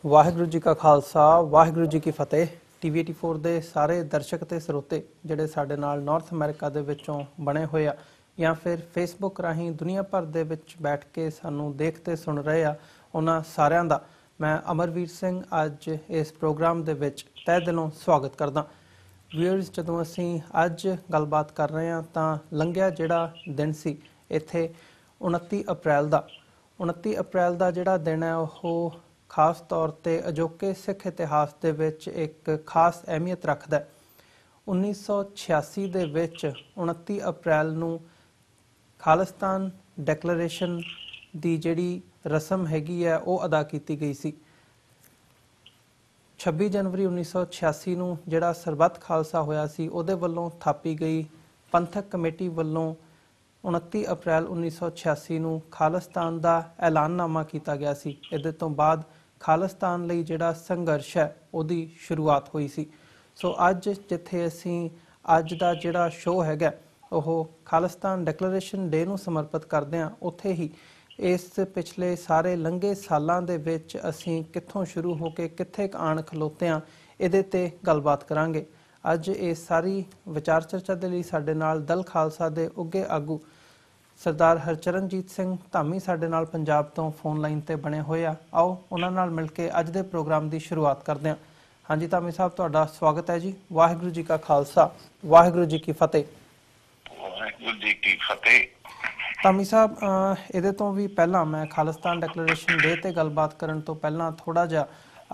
ਵਾਹਿਗੁਰੂ जी का खालसा वाहिगुरू जी की फतेह। TV 84 ਦੇ ਸਾਰੇ ਦਰਸ਼ਕ ਤੇ ਸਰੋਤੇ ਜਿਹੜੇ ਸਾਡੇ ਨਾਲ ਨਾਰਥ ਅਮਰੀਕਾ ਦੇ ਵਿੱਚੋਂ ਬਣੇ ਹੋਏ ਆ ਜਾਂ ਫਿਰ ਫੇਸਬੁੱਕ ਰਾਹੀਂ ਦੁਨੀਆ ਭਰ ਦੇ ਵਿੱਚ ਬੈਠ ਕੇ ਸਾਨੂੰ ਦੇਖ ਤੇ ਸੁਣ ਰਹੇ ਆ, ਉਹਨਾਂ ਸਾਰਿਆਂ ਦਾ ਮੈਂ ਅਮਰਵੀਰ ਸਿੰਘ ਅੱਜ ਇਸ ਪ੍ਰੋਗਰਾਮ ਦੇ ਵਿੱਚ ਤਹਿ ਦਿਲੋਂ ਸਵਾਗਤ ਕਰਦਾ। ਵਿਊਅਰਸ, ਜਦੋਂ ਅਸੀਂ ਅੱਜ ਗੱਲਬਾਤ ਕਰ ਰਹੇ ਹਾਂ ਤਾਂ ਲੰਘਿਆ ਜਿਹੜਾ ਦਿਨ ਸੀ ਇੱਥੇ 29 ਅਪ੍ਰੈਲ ਦਾ 29 ਅਪ੍ਰੈਲ ਦਾ ਜਿਹੜਾ ਦਿਨ ਹੈ ਉਹ ਖਾਸ ਤੌਰ 'ਤੇ ਅਜੋਕੇ ਸਿੱਖ ਇਤਿਹਾਸ ਦੇ ਵਿੱਚ ਇੱਕ ਖਾਸ ਅਹਿਮੀਅਤ ਰੱਖਦਾ। 1986 ਦੇ ਵਿੱਚ 29 ਅਪ੍ਰੈਲ ਨੂੰ ਖਾਲਿਸਤਾਨ ਡੈਕਲੇਰੇਸ਼ਨ ਦੀ ਜਿਹੜੀ ਰਸਮ ਹੈਗੀ ਹੈ ਉਹ ਅਦਾ ਕੀਤੀ ਗਈ ਸੀ। 26 ਜਨਵਰੀ 1986 ਨੂੰ ਜਿਹੜਾ ਸਰਬੱਤ ਖਾਲਸਾ ਹੋਇਆ ਸੀ ਉਹਦੇ ਵੱਲੋਂ ਥਾਪੀ ਗਈ ਪੰਥਕ ਕਮੇਟੀ ਵੱਲੋਂ 29 ਅਪ੍ਰੈਲ 1986 ਨੂੰ ਖਾਲਿਸਤਾਨ ਦਾ ਐਲਾਨਨਾਮਾ ਕੀਤਾ ਗਿਆ ਸੀ। ਇਹਦੇ ਤੋਂ ਬਾਅਦ ਖਾਲਿਸਤਾਨ ਲਈ ਜਿਹੜਾ ਸੰਘਰਸ਼ ਹੈ ਉਹਦੀ ਸ਼ੁਰੂਆਤ ਹੋਈ ਸੀ। ਸੋ ਅੱਜ ਜਿੱਥੇ ਅਸੀਂ ਅੱਜ ਦਾ ਜਿਹੜਾ ਸ਼ੋਅ ਹੈਗਾ ਉਹ ਖਾਲਿਸਤਾਨ ਡੈਕਲੇਰੇਸ਼ਨ ਡੇ ਨੂੰ ਸਮਰਪਿਤ ਕਰਦੇ ਹਾਂ, ਉੱਥੇ ਹੀ ਇਸ ਪਿਛਲੇ ਸਾਰੇ ਲੰਘੇ ਸਾਲਾਂ ਦੇ ਵਿੱਚ ਅਸੀਂ ਕਿੱਥੋਂ ਸ਼ੁਰੂ ਹੋ ਕੇ ਕਿੱਥੇ ਆਣ ਖਲੋਤੇ ਹਾਂ ਇਹਦੇ ਤੇ ਗੱਲਬਾਤ ਕਰਾਂਗੇ। ਅੱਜ ਇਹ ਸਾਰੀ ਵਿਚਾਰ ਚਰਚਾ ਦੇ ਲਈ ਸਾਡੇ ਨਾਲ ਦਲ ਖਾਲਸਾ ਦੇ ਉੱਘੇ ਆਗੂ ਸਰਦਾਰ ਹਰਚਰਨਜੀਤ ਸਿੰਘ ਧਾਮੀ ਸਾਡੇ ਨਾਲ ਪੰਜਾਬ ਤੋਂ ਫੋਨ ਲਾਈਨ ਤੇ ਬਣੇ ਹੋਏ ਆ। ਆਓ ਉਹਨਾਂ ਨਾਲ ਮਿਲ ਕੇ ਅੱਜ ਦੇ ਪ੍ਰੋਗਰਾਮ ਦੀ ਸ਼ੁਰੂਆਤ ਕਰਦੇ ਹਾਂ। ਹਾਂਜੀ ਧਾਮੀ ਸਾਹਿਬ, ਤੁਹਾਡਾ ਸਵਾਗਤ ਹੈ ਜੀ। ਵਾਹਿਗੁਰੂ ਜੀ ਕਾ ਖਾਲਸਾ ਵਾਹਿਗੁਰੂ ਜੀ ਕੀ ਫਤਿਹ। ਵਾਹਿਗੁਰੂ ਜੀ ਕੀ ਫਤਿਹ। ਧਾਮੀ ਸਾਹਿਬ, ਇਹਦੇ ਤੋਂ ਵੀ ਪਹਿਲਾਂ ਮੈਂ ਖਾਲਿਸਤਾਨ ਡੈਕਲੇਰੇਸ਼ਨ ਡੇ ਤੇ ਗੱਲਬਾਤ ਕਰਨ ਤੋਂ ਪਹਿਲਾਂ ਥੋੜਾ ਜਿਹਾ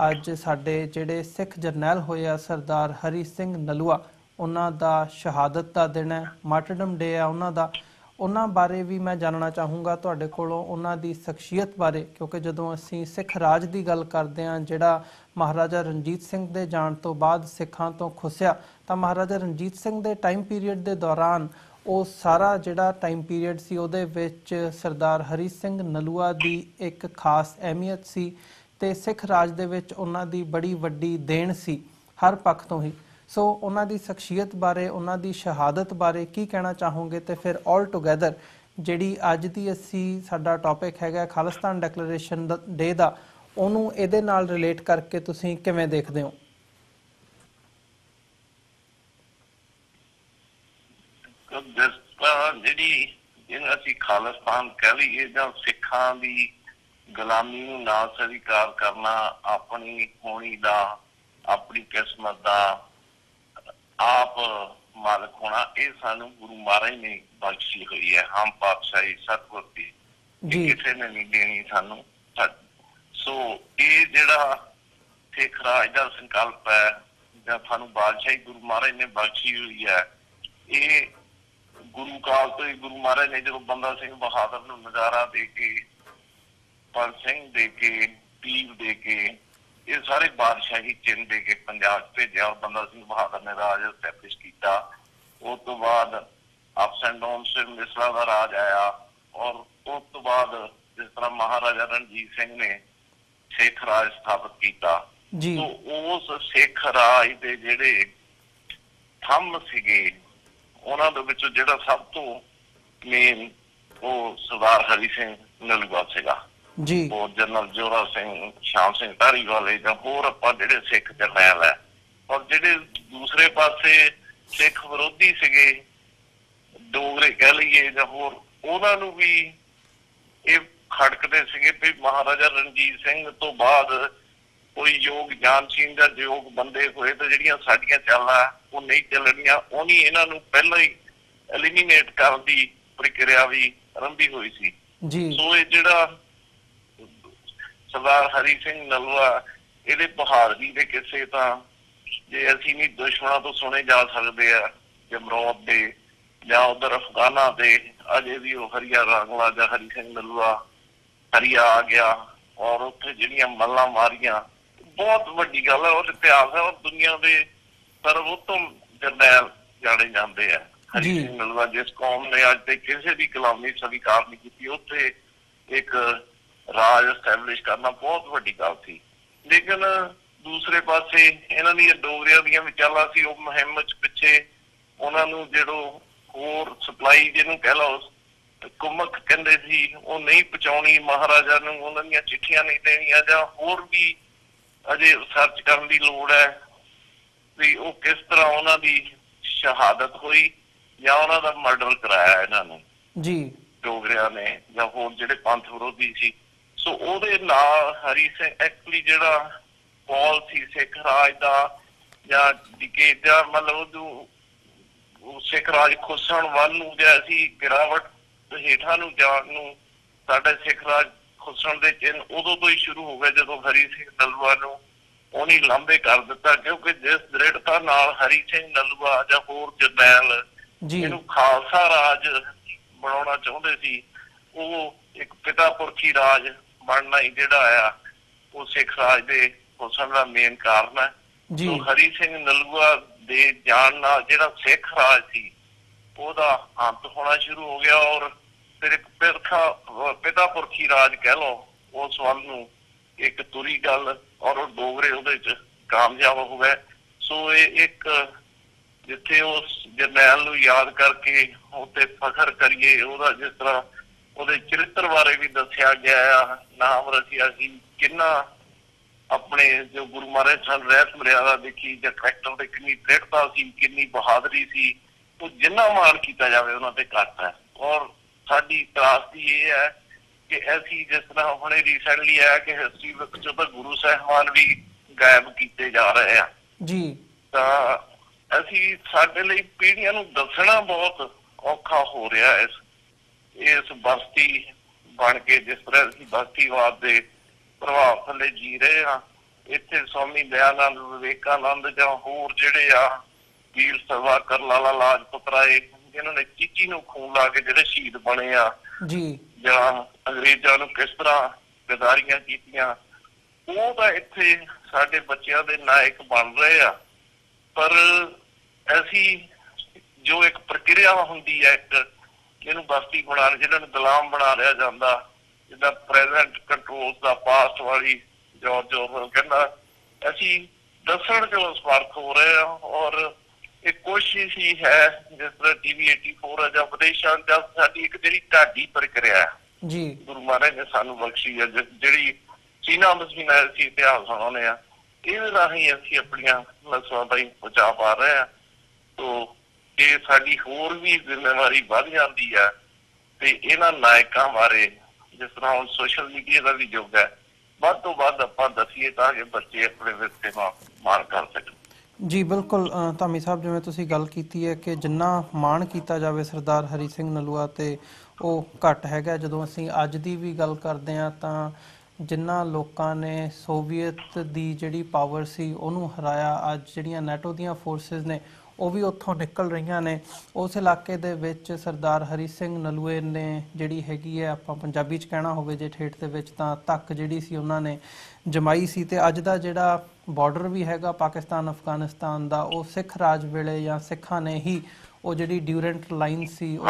ਅੱਜ ਸਾਡੇ ਜਿਹੜੇ ਸਿੱਖ ਜਰਨੈਲ ਹੋਏ ਆ ਸਰਦਾਰ ਹਰੀ ਸਿੰਘ ਨਲੂਆ, ਉਹਨਾਂ ਦਾ ਸ਼ਹਾਦਤ ਦਾ ਦਿਨ ਹੈ, ਮਾਰਟਰਡਮ ਡੇ ਆ ਉਹਨਾਂ ਦਾ, ਉਹਨਾਂ ਬਾਰੇ ਵੀ ਮੈਂ ਜਾਣਨਾ ਚਾਹੂੰਗਾ ਤੁਹਾਡੇ ਕੋਲੋਂ, ਉਹਨਾਂ ਦੀ ਸ਼ਖਸੀਅਤ ਬਾਰੇ। ਕਿਉਂਕਿ ਜਦੋਂ ਅਸੀਂ ਸਿੱਖ ਰਾਜ ਦੀ ਗੱਲ ਕਰਦੇ ਹਾਂ ਜਿਹੜਾ ਮਹਾਰਾਜਾ ਰਣਜੀਤ ਸਿੰਘ ਦੇ ਜਾਣ ਤੋਂ ਬਾਅਦ ਸਿੱਖਾਂ ਤੋਂ ਖੁੱਸਿਆ, ਤਾਂ ਮਹਾਰਾਜਾ ਰਣਜੀਤ ਸਿੰਘ ਦੇ ਟਾਈਮ ਪੀਰੀਅਡ ਦੇ ਦੌਰਾਨ ਉਹ ਸਾਰਾ ਜਿਹੜਾ ਟਾਈਮ ਪੀਰੀਅਡ ਸੀ ਉਹਦੇ ਵਿੱਚ ਸਰਦਾਰ ਹਰੀ ਸਿੰਘ ਨਲੂਆ ਦੀ ਇੱਕ ਖਾਸ ਅਹਿਮੀਅਤ ਸੀ ਅਤੇ ਸਿੱਖ ਰਾਜ ਦੇ ਵਿੱਚ ਉਹਨਾਂ ਦੀ ਬੜੀ ਵੱਡੀ ਦੇਣ ਸੀ ਹਰ ਪੱਖ ਤੋਂ ਹੀ। ਸੋ ਉਹਨਾਂ ਦੀ ਸ਼ਖਸੀਅਤ ਬਾਰੇ, ਉਹਨਾਂ ਦੀ ਸ਼ਹਾਦਤ ਬਾਰੇ ਕੀ ਕਹਿਣਾ ਚਾਹੋਗੇ? ਤੇ ਫਿਰ ਆਲ ਟੁਗੈਦਰ ਜਿਹੜੀ ਅੱਜ ਦੀ ਅਸੀਂ ਸਾਡਾ ਟੌਪਿਕ ਹੈਗਾ ਖਾਲਿਸਤਾਨ ਡੈਕਲੇਰੇਸ਼ਨ ਡੇ ਦਾ, ਉਹਨੂੰ ਇਹਦੇ ਨਾਲ ਰਿਲੇਟ ਕਰਕੇ ਤੁਸੀਂ ਕਿਵੇਂ ਦੇਖਦੇ ਹੋ? ਜਿਹਨੂੰ ਅਸੀਂ ਖਾਲਿਸਤਾਨ ਕਹਿ ਲਈਏ ਜਾਂ ਸਿੱਖਾਂ ਦੀ ਗੁਲਾਮੀ ਨੂੰ ਨਾ ਸਵੀਕਾਰ ਕਰਨਾ, ਆਪਣੀ ਹੋਣੀ ਦਾ, ਆਪਣੀ ਕਿਸਮਤ ਦਾ ਆਪ ਮਾਲਕ ਹੋਣਾ, ਇਹ ਸਾਨੂੰ ਗੁਰੂ ਮਹਾਰਾਜ ਨੇ ਬਖਸ਼ੀ ਹੋਈ ਹੈ। ਹਮ ਪਾਤਸ਼ਾਹੀ ਸਤਿਗੁਰ ਦੀ ਕਿਸੇ ਨੇ ਨਹੀਂ ਦੇਣੀ ਸਾਨੂੰ। ਸੋ ਇਹ ਜਿਹੜਾ ਸਿੱਖ ਰਾਜ ਦਾ ਸੰਕਲਪ ਹੈ ਜਾਂ ਸਾਨੂੰ ਬਾਦਸ਼ਾਹੀ ਗੁਰੂ ਮਹਾਰਾਜ ਨੇ ਬਖਸ਼ੀ ਹੋਈ ਹੈ, ਇਹ ਗੁਰੂ ਕਾਲ ਤੋਂ ਹੀ ਗੁਰੂ ਮਹਾਰਾਜ ਨੇ ਜਦੋਂ ਬੰਦਾ ਸਿੰਘ ਬਹਾਦਰ ਨੂੰ ਨਜ਼ਾਰਾ ਦੇ ਕੇ, ਪਰ ਸਿੰਘ ਦੇ ਕੇ, ਪੀਰ ਦੇ ਕੇ, ਇਹ ਸਾਰੇ ਬਾਦਸ਼ਾਹੀ ਚਿੰਨ੍ਹ ਦੇ ਕੇ ਪੰਜਾਬ 'ਚ ਭੇਜਿਆ ਔਰ ਬੰਦਾ ਸਿੰਘ ਬਹਾਦਰ ਨੇ ਰਾਜ ਸਟੈਬਲਿਸ਼ ਕੀਤਾ। ਉਸ ਤੋਂ ਬਾਅਦ ਅਪਸ ਐਂਡ ਡਾਊਨਸ ਮਿਸਰਾ ਦਾ ਰਾਜ ਆਇਆ ਔਰ ਉਸ ਤੋਂ ਬਾਅਦ ਜਿਸ ਤਰ੍ਹਾਂ ਮਹਾਰਾਜਾ ਰਣਜੀਤ ਸਿੰਘ ਨੇ ਸਿੱਖ ਰਾਜ ਸਥਾਪਿਤ ਕੀਤਾ। ਉਸ ਸਿੱਖ ਰਾਜ ਦੇ ਜਿਹੜੇ ਥੰਮ ਸੀਗੇ ਉਹਨਾਂ ਦੇ ਵਿੱਚੋਂ ਜਿਹੜਾ ਸਭ ਤੋਂ ਮੇਨ ਉਹ ਸਰਦਾਰ ਹਰੀ ਸਿੰਘ ਨਲੂਆ ਸੀਗਾ। ਉਹ ਜਨਰਲ ਜੋਰਾ ਸਿੰਘ, ਸ਼ਾਮ ਸਿੰਘ ਧਾਰੀਵਾਲ ਜਾਂ ਹੋਰ ਆਪਾਂ ਜਿਹੜੇ ਸਿੱਖ ਜਰਨੈਲ ਹੈ, ਔਰ ਜਿਹੜੇ ਦੂਸਰੇ ਪਾਸੇ ਸਿੱਖ ਵਿਰੋਧੀ ਸੀਗੇ, ਡੋਗਰੇ ਕਹਿ ਲਈਏ ਜਾਂ ਹੋਰ, ਉਹਨਾਂ ਨੂੰ ਵੀ ਇਹ ਖੜਕਦੇ ਸੀਗੇ ਵੀ ਮਹਾਰਾਜਾ ਰਣਜੀਤ ਸਿੰਘ ਤੋਂ ਬਾਅਦ ਕੋਈ ਯੋਗ ਜਾਨਸ਼ੀਨ ਜਾਂ ਯੋਗ ਬੰਦੇ ਹੋਏ ਤਾਂ ਜਿਹੜੀਆਂ ਸਾਡੀਆਂ ਚਾਲਾਂ ਉਹ ਨਹੀਂ ਚੱਲਣੀਆਂ। ਉਹਨੀ ਇਹਨਾਂ ਨੂੰ ਪਹਿਲਾਂ ਹੀ ਐਲੀਮੀਨੇਟ ਕਰਨ ਦੀ ਪ੍ਰਕਿਰਿਆ ਵੀ ਆਰੰਭੀ ਹੋਈ ਸੀ। ਸੋ ਇਹ ਜਿਹੜਾ ਸਰਦਾਰ ਹਰੀ ਸਿੰਘ ਨਲੂਆ, ਇਹਦੇ ਬਹਾਦਰੀ ਦੇ ਕਿੱਸੇ ਤਾਂ ਜੇ ਅਸੀਂ ਵੀ ਦੁਸ਼ਮਣਾਂ ਤੋਂ ਸੁਣੇ ਜਾ ਸਕਦੇ ਆ, ਜਮਰੌਦ ਦੇ ਜਾਂ ਉਧਰ ਅਫਗਾਨਾਂ ਦੇ, ਅਜੇ ਵੀ ਉਹ ਹਰੀਆ ਰਾਂਗਲਾ ਜਾਂ ਹਰੀ ਸਿੰਘ ਨਲੂਆ ਹਰੀਆ ਆ ਗਿਆ ਔਰ ਉੱਥੇ ਜਿਹੜੀਆਂ ਮੱਲਾਂ ਮਾਰੀਆਂ, ਬਹੁਤ ਵੱਡੀ ਗੱਲ ਹੈ ਔਰ ਇਤਿਹਾਸ ਹੈ ਔਰ ਦੁਨੀਆ ਦੇ ਸਰਵੋਤਮ ਜਰਨੈਲ ਜਾਣੇ ਜਾਂਦੇ ਆ। ਹਰੀ ਸਿੰਘ ਨਲੂਆ ਜਿਸ ਕੌਮ ਨੇ ਅੱਜ ਤੱਕ ਕਿਸੇ ਦੀ ਗੁਲਾਮੀ ਸਵੀਕਾਰ ਨਹੀਂ ਕੀਤੀ, ਉੱਥੇ ਇੱਕ ਰਾਜ ਸਟੈਬਲਿਸ਼ ਕਰਨਾ ਬਹੁਤ ਵੱਡੀ ਗੱਲ ਸੀ। ਲੇਕਿਨ ਦੂਸਰੇ ਪਾਸੇ ਇਹਨਾਂ ਦੀਆਂ ਡੋਗਰਿਆਂ ਦੀਆਂ ਵਿਚਾਲਾਂ ਸੀ, ਉਹ ਮੁਹਿੰਮ ਚ ਪਿੱਛੇ ਉਹਨਾਂ ਨੂੰ ਜਿਹੜੋ ਹੋਰ ਸਪਲਾਈ ਜਿਹਨੂੰ ਕਹਿ ਲਓ ਕੁਮਕ ਕਹਿੰਦੇ ਸੀ, ਉਹ ਨਹੀਂ ਪਹੁੰਚਾਉਣੀ ਮਹਾਰਾਜਾ ਨੂੰ, ਉਹਨਾਂ ਦੀਆਂ ਚਿੱਠੀਆਂ ਨਹੀਂ ਦੇਣੀਆਂ, ਜਾਂ ਹੋਰ ਵੀ ਅਜੇ ਰਿਸਰਚ ਕਰਨ ਦੀ ਲੋੜ ਹੈ ਵੀ ਉਹ ਕਿਸ ਤਰ੍ਹਾਂ ਉਹਨਾਂ ਦੀ ਸ਼ਹਾਦਤ ਹੋਈ ਜਾਂ ਉਹਨਾਂ ਦਾ ਮਰਡਰ ਕਰਾਇਆ ਇਹਨਾਂ ਨੇ ਜੀ ਡੋਗਰਿਆਂ ਨੇ ਜਾਂ ਹੋਰ ਜਿਹੜੇ ਪੰਥ ਵਿਰੋਧੀ ਸੀ। ਸੋ ਉਹਦੇ ਨਾਲ ਹਰੀ ਸਿੰਘ ਐਕਚੁਅਲੀ ਜਿਹੜਾ ਪੌਲ ਸੀ ਸਿੱਖ ਰਾਜ ਦਾ ਜਾਂ ਡਿਕੇਟ ਦਾ ਮਤਲਬ ਸਿੱਖ ਰਾਜ ਖੁੱਸਣ ਵੱਲ ਨੂੰ ਜਾਂ ਅਸੀਂ ਗਿਰਾਵਟ ਹੇਠਾਂ ਨੂੰ ਜਾਣ ਨੂੰ ਸਾਡੇ ਸਿੱਖ ਰਾਜ ਖੁੱਸਣ ਦੇ ਚਿੰਨ੍ਹ ਉਦੋਂ ਤੋਂ ਹੀ ਸ਼ੁਰੂ ਹੋ ਗਏ ਜਦੋਂ ਹਰੀ ਸਿੰਘ ਨਲੂਆ ਨੂੰ ਉਹਨੇ ਲਾਂਭੇ ਕਰ ਦਿੱਤਾ, ਕਿਉਂਕਿ ਜਿਸ ਦ੍ਰਿੜਤਾ ਨਾਲ ਹਰੀ ਸਿੰਘ ਨਲੂਆ ਜਾਂ ਹੋਰ ਜਰਨੈਲ ਇਹਨੂੰ ਖਾਲਸਾ ਰਾਜ ਬਣਾਉਣਾ ਚਾਹੁੰਦੇ ਸੀ, ਉਹ ਇੱਕ ਪਿਤਾ ਪੁਰਖੀ ਰਾਜ ਬਣਨਾ ਹੀ ਜਿਹੜਾ ਆ ਉਹ ਸਿੱਖ ਰਾਜ ਦੇ ਖੁੱਸਣ ਦਾ ਮੇਨ ਕਾਰਨ ਹੈ। ਸੋ ਹਰੀ ਸਿੰਘ ਨਲੂਆ ਦੇ ਜਾਣ ਨਾਲ ਜਿਹੜਾ ਸਿੱਖ ਰਾਜ ਸੀ ਉਹਦਾ ਅੰਤ ਹੋਣਾ ਸ਼ੁਰੂ ਹੋ ਗਿਆ, ਔਰ ਫਿਰ ਇੱਕ ਪਿਤਾ ਪੁਰਖੀ ਰਾਜ ਕਹਿ ਲਓ ਉਸ ਵੱਲ ਨੂੰ ਇੱਕ ਤੁਰੀ ਗੱਲ, ਔਰ ਉਹ ਡੋਗਰੇ ਉਹਦੇ ਚ ਕਾਮਯਾਬ ਹੋ ਗਏ। ਸੋ ਇਹ ਇੱਕ ਜਿੱਥੇ ਉਸ ਜਰਨੈਲ ਨੂੰ ਯਾਦ ਕਰਕੇ ਉੱਤੇ ਫਖਰ ਕਰੀਏ, ਉਹਦਾ ਜਿਸ ਤਰ੍ਹਾਂ ਉਹਦੇ ਚਰਿੱਤਰ ਬਾਰੇ ਵੀ ਦੱਸਿਆ ਗਿਆ ਆ, ਨਾਮ ਰਚਿਆ ਸੀ, ਕਿੰਨਾ ਆਪਣੇ ਜੋ ਗੁਰੂ ਮਹਾਰਾਜ ਸਨ ਰਹਿਤ ਮਰਿਆਦਾ ਦੇਖੀ ਜਾਂ ਕਰੈਕਟਰ ਦੇ ਕਿੰਨੀ ਦ੍ਰਿੜਤਾ ਸੀ, ਕਿੰਨੀ ਬਹਾਦਰੀ ਸੀ, ਉਹ ਜਿੰਨਾ ਮਾਣ ਕੀਤਾ ਜਾਵੇ ਉਹਨਾਂ ਤੇ ਘੱਟ ਹੈ। ਔਰ ਸਾਡੀ ਤਰਾਸਦੀ ਇਹ ਹੈ ਕਿ ਅਸੀਂ ਜਿਸ ਤਰ੍ਹਾਂ ਹੁਣੇ ਰੀਸੈਂਟਲੀ ਆਇਆ ਕਿ ਹਿਸਟਰੀ ਵਿੱਚ ਤਾਂ ਗੁਰੂ ਸਾਹਿਬਾਨ ਵੀ ਗਾਇਬ ਕੀਤੇ ਜਾ ਰਹੇ ਆ ਜੀ, ਤਾਂ ਅਸੀਂ ਸਾਡੇ ਲਈ ਪੀੜ੍ਹੀਆਂ ਨੂੰ ਦੱਸਣਾ ਬਹੁਤ ਔਖਾ ਹੋ ਰਿਹਾ ਇਸ ਬਸਤੀ ਬਣ ਕੇ, ਜਿਸ ਤਰ੍ਹਾਂ ਅਸੀਂ ਬਸਤੀਵਾਦ ਦੇ ਪ੍ਰਭਾਵ ਥੱਲੇ ਜੀ ਰਹੇ ਹਾਂ। ਇੱਥੇ ਸਵਾਮੀ ਦਇਆਨੰਦ, ਵਿਵੇਕਾਨੰਦ ਜਾਂ ਹੋਰ ਜਿਹੜੇ ਆ ਵੀਰ ਸਭਾਕਰ, ਲਾਲਾ ਲਾਜਪਤ ਰਾਏ, ਜਿਨ੍ਹਾਂ ਨੇ ਚੀਚੀ ਨੂੰ ਖੂਨ ਲਾ ਕੇ ਜਿਹੜੇ ਸ਼ਹੀਦ ਬਣੇ ਆ ਜੀ, ਜਾਂ ਅੰਗਰੇਜ਼ਾਂ ਨੂੰ ਕਿਸ ਤਰ੍ਹਾਂ ਗਦਾਰੀਆਂ ਕੀਤੀਆਂ, ਉਹ ਤਾਂ ਇੱਥੇ ਸਾਡੇ ਬੱਚਿਆਂ ਦੇ ਨਾਇਕ ਬਣ ਰਹੇ ਆ। ਪਰ ਅਸੀਂ ਜੋ ਇੱਕ ਪ੍ਰਕਿਰਿਆ ਹੁੰਦੀ ਹੈ, ਇੱਕ ਜਿਹਨੂੰ ਬਸਤੀ ਬਣਾ ਜਿਹਨਾਂ ਨੂੰ ਗੁਲਾਮ ਬਣਾ ਲਿਆ ਜਾਂਦਾ, ਜਿੱਦਾਂ ਪ੍ਰੈਜ਼ੈਂਟ ਕੰਟਰੋਲ ਦਾ ਪਾਸਟ ਵਾਲੀ ਜੋਰਜ ਔਰਵੈਲ ਕਹਿੰਦਾ, ਅਸੀਂ ਦੱਸਣ ਚ ਸਮਰਥ ਹੋ ਰਹੇ ਹਾਂ। ਔਰ ਇਹ ਕੋਸ਼ਿਸ਼ ਹੀ ਹੈ ਜਿਸ ਤਰ੍ਹਾਂ TV 84 ਹੈ ਜਾਂ ਵਿਦੇਸ਼ਾਂ ਜਾਂ ਸਾਡੀ ਇੱਕ ਜਿਹੜੀ ਢਾਡੀ ਪ੍ਰਕਿਰਿਆ ਜੀ ਗੁਰੂ ਮਹਾਰਾਜ ਨੇ ਸਾਨੂੰ ਬਖਸ਼ੀ ਹੈ, ਜਿਹੜੀ ਚੀਨਾ ਮਸੀਨਾ ਅਸੀਂ ਇਤਿਹਾਸ ਸੁਣਾਉਂਦੇ ਆ, ਇਹਦੇ ਰਾਹੀਂ ਅਸੀਂ ਆਪਣੀਆਂ ਨਸਲਾਂ ਦਾ ਹੀ ਬਚਾ ਪਾ ਰਹੇ ਹਾਂ। ਤੋ ਇਹ ਸਾਡੀ ਹੋਰ ਵੀ ਜ਼ਿੰਮੇਵਾਰੀ ਵੱਧ ਜਾਂਦੀ ਹੈ ਤੇ ਇਹਨਾਂ ਨਾਇਕਾਂ ਬਾਰੇ ਜਿਸ ਤਰ੍ਹਾਂ ਹੁਣ ਸੋਸ਼ਲ ਮੀਡੀਆ ਦਾ ਵੀ ਯੁੱਗ ਹੈ, ਵੱਧ ਤੋਂ ਵੱਧ ਆਪਾਂ ਦੱਸੀਏ ਤਾਂ ਕਿ ਬੱਚੇ ਆਪਣੇ ਵਿਰਸੇ ਨਾਲ ਮਾਣ ਕਰ ਸਕਣ। ਜੀ ਬਿਲਕੁਲ ਧਾਮੀ ਸਾਹਿਬ, ਜਿਵੇਂ ਤੁਸੀਂ ਗੱਲ ਕੀਤੀ ਹੈ ਕਿ ਜਿੰਨਾ ਮਾਣ ਕੀਤਾ ਜਾਵੇ ਸਰਦਾਰ ਹਰੀ ਸਿੰਘ ਨਲੂਆ ਤੇ ਉਹ ਘੱਟ ਹੈਗਾ। ਜਦੋਂ ਅਸੀਂ ਅੱਜ ਦੀ ਵੀ ਗੱਲ ਕਰਦੇ ਹਾਂ ਤਾਂ ਜਿਨ੍ਹਾਂ ਲੋਕਾਂ ਨੇ ਸੋਵੀਅਤ ਦੀ ਜਿਹੜੀ ਪਾਵਰ ਸੀ ਉਹਨੂੰ ਹਰਾਇਆ, ਅੱਜ ਜਿਹੜੀਆਂ ਨੈਟੋ ਦੀਆਂ ਫੋਰਸਿਸ ਨੇ ਉਹ ਵੀ ਉੱਥੋਂ ਨਿਕਲ ਰਹੀਆਂ ਨੇ। ਉਸ ਇਲਾਕੇ ਦੇ ਵਿੱਚ ਸਰਦਾਰ ਹਰੀ ਸਿੰਘ ਨਲੂਏ ਨੇ ਜਿਹੜੀ ਹੈਗੀ ਹੈ, ਆਪਾਂ ਪੰਜਾਬੀ 'ਚ ਕਹਿਣਾ ਹੋਵੇ ਜੇ ਠੇਠ ਦੇ ਵਿੱਚ, ਤਾਂ ਧੱਕ ਜਿਹੜੀ ਸੀ ਉਹਨਾਂ ਨੇ ਜਮਾਈ ਸੀ। ਅਤੇ ਅੱਜ ਦਾ ਜਿਹੜਾ ਬਾਰਡਰ ਵੀ ਹੈਗਾ ਪਾਕਿਸਤਾਨ ਅਫਗਾਨਿਸਤਾਨ ਦਾ, ਉਹ ਸਿੱਖ ਰਾਜ ਵੇਲੇ ਜਾਂ ਸਿੱਖਾਂ ਨੇ ਹੀ ਉਹ ਜਿਹੜੀ ਡਿਊਰੈਂਟ ਲਾਈਨ ਸੀ ਉਹ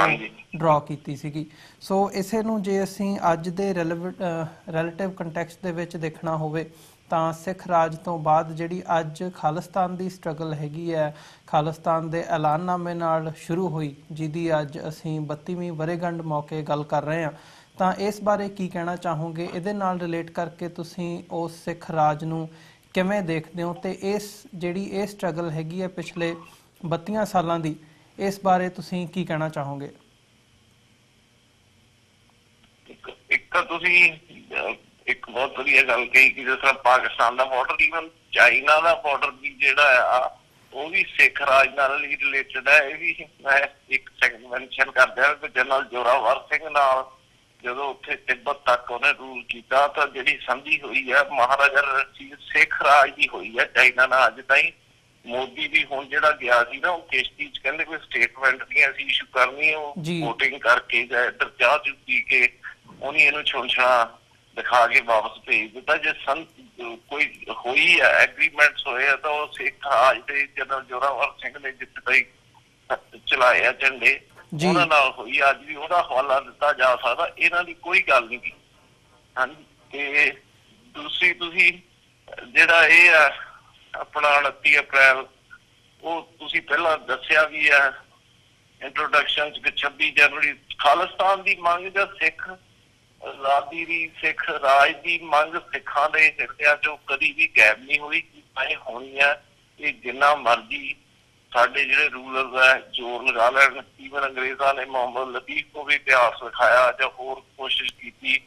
ਡਰਾ ਕੀਤੀ ਸੀਗੀ। ਸੋ ਇਸੇ ਨੂੰ ਜੇ ਅਸੀਂ ਅੱਜ ਦੇ ਰਿਲੇਟਿਵ ਕੰਟੈਕਸਟ ਦੇ ਵਿੱਚ ਦੇਖਣਾ ਹੋਵੇ ਤਾਂ ਸਿੱਖ ਰਾਜ ਤੋਂ ਬਾਅਦ ਜਿਹੜੀ ਅੱਜ ਖਾਲਿਸਤਾਨ ਦੀ ਸਟਰਗਲ ਹੈਗੀ ਹੈ, ਖਾਲਿਸਤਾਨ ਦੇ ਐਲਾਨਨਾਮੇ ਨਾਲ ਸ਼ੁਰੂ ਹੋਈ, ਜਿਹਦੀ ਅੱਜ ਅਸੀਂ 32ਵੀਂ ਵਰ੍ਹੇਗੰਢ ਮੌਕੇ ਗੱਲ ਕਰ ਰਹੇ ਹਾਂ, ਤਾਂ ਇਸ ਬਾਰੇ ਕੀ ਕਹਿਣਾ ਚਾਹੋਗੇ? ਇਹਦੇ ਨਾਲ ਰਿਲੇਟ ਕਰਕੇ ਤੁਸੀਂ ਉਸ ਸਿੱਖ ਰਾਜ ਨੂੰ ਕਿਵੇਂ ਦੇਖਦੇ ਹੋ ਤੇ ਇਸ ਜਿਹੜੀ ਇਹ ਸਟਰਗਲ ਹੈਗੀ ਹੈ ਪਿਛਲੇ 32 ਸਾਲਾਂ ਦੀ, ਇਸ ਬਾਰੇ ਤੁਸੀਂ ਕੀ ਕਹਿਣਾ ਚਾਹੋਗੇ? ਇੱਕ ਤਾਂ ਤੁਸੀਂ ਇੱਕ ਬਹੁਤ ਵਧੀਆ ਗੱਲ ਕਹੀ ਕਿ ਜਿਸ ਤਰ੍ਹਾਂ ਪਾਕਿਸਤਾਨ ਦਾ ਬਾਰਡਰ, ਈਵਨ ਚਾਈਨਾ ਦਾ ਬਾਰਡਰ ਵੀ ਜਿਹੜਾ ਆ ਉਹ ਵੀ ਸਿੱਖ ਰਾਜ ਨਾਲ ਹੀ ਰਿਲੇਟਡ ਹੈ। ਇਹ ਵੀ ਮੈਂ ਇੱਕ ਸੈਕਿੰਡ ਮੈਂਸ਼ਨ ਕਰ ਦਿਆਂ ਕਿ ਜਨਰਲ ਜ਼ੋਰਾਵਰ ਸਿੰਘ ਨਾਲ ਜਦੋਂ ਉੱਥੇ ਤਿੱਬਤ ਤੱਕ ਉਹਨੇ ਰੂਲ ਕੀਤਾ ਤਾਂ ਜਿਹੜੀ ਸੰਧੀ ਹੋਈ ਹੈ ਮਹਾਰਾਜਾ ਰਣਜੀਤ ਸਿੱਖ ਰਾਜ ਦੀ ਹੋਈ ਹੈ ਚਾਈਨਾ ਨਾਲ। ਅੱਜ ਤਾਈਂ ਮੋਦੀ ਵੀ ਹੁਣ ਜਿਹੜਾ ਗਿਆ ਸੀ ਨਾ, ਉਹ ਕਿਸ਼ਤੀ ਚ ਕਹਿੰਦੇ ਕੋਈ ਸਟੇਟਮੈਂਟ ਨਹੀਂ ਅਸੀਂ ਇਸ਼ੂ ਕਰਨੀ, ਉਹ ਵੋਟਿੰਗ ਕਰਕੇ ਜਾਂ ਇੱਧਰ ਚਾਹ ਚੂ ਪੀ ਕੇ ਉਹਨੇ ਇਹਨੂੰ ਛੁਣਛਣਾ ਦਿਖਾ ਕੇ ਵਾਪਸ ਭੇਜ ਦਿੱਤਾ। ਜੇ ਕੋਈ ਹੋਈ ਹੈ ਐਗਰੀਮੈਂਟਸ ਹੋਏ ਆ ਤਾਂ ਉਹ ਸਿੱਖ ਰਾਜ ਦੇ ਜਨਰਲ ਜ਼ੋਰਾਵਰ ਸਿੰਘ ਨੇ ਜਿੱਥੇ ਚਲਾਏ ਆ ਝੰਡੇ, ਉਹਨਾਂ ਨਾਲ ਹੋਈ। ਅੱਜ ਵੀ ਉਹਦਾ ਹਵਾਲਾ ਦਿੱਤਾ ਜਾ ਸਕਦਾ, ਇਹਨਾਂ ਦੀ ਕੋਈ ਗੱਲ ਨਹੀਂ। ਹਾਂਜੀ, ਤੇ ਦੂਸਰੀ ਤੁਸੀਂ ਜਿਹੜਾ ਇਹ ਆ ਆਪਣਾ 29 ਅਪ੍ਰੈਲ ਉਹ ਤੁਸੀਂ ਪਹਿਲਾਂ ਦੱਸਿਆ ਵੀ ਹੈ ਇੰਟਰੋਡਕਸ਼ਨ ਚ ਕਿ 26 ਜਨਵਰੀ ਖਾਲਿਸਤਾਨ ਦੀ ਮੰਗ ਜਾਂ ਸਿੱਖ ਆਜ਼ਾਦੀ ਦੀ ਸਿੱਖ ਰਾਜ ਦੀ ਮੰਗ ਸਿੱਖਾਂ ਦੇ ਹਿਰਦਿਆਂ ਚੋਂ ਕਦੀ ਵੀ ਗਾਇਬ ਨਹੀਂ ਹੋਈ, ਇਹ ਹੋਣੀ ਹੈ। ਇਹ ਜਿੰਨਾ ਮਰਜ਼ੀ ਸਾਡੇ ਜਿਹੜੇ ਰੂਲਰਸ ਹੈ ਜ਼ੋਰ ਲਗਾ ਲੈਣ, ਈਵਨ ਅੰਗਰੇਜ਼ਾਂ ਨੇ ਮੁਹੰਮਦ ਲਤੀਫ ਨੂੰ ਵੀ ਇਤਿਹਾਸ ਲਿਖਾਇਆ ਜਾਂ ਹੋਰ ਕੋਸ਼ਿਸ਼ ਕੀਤੀ,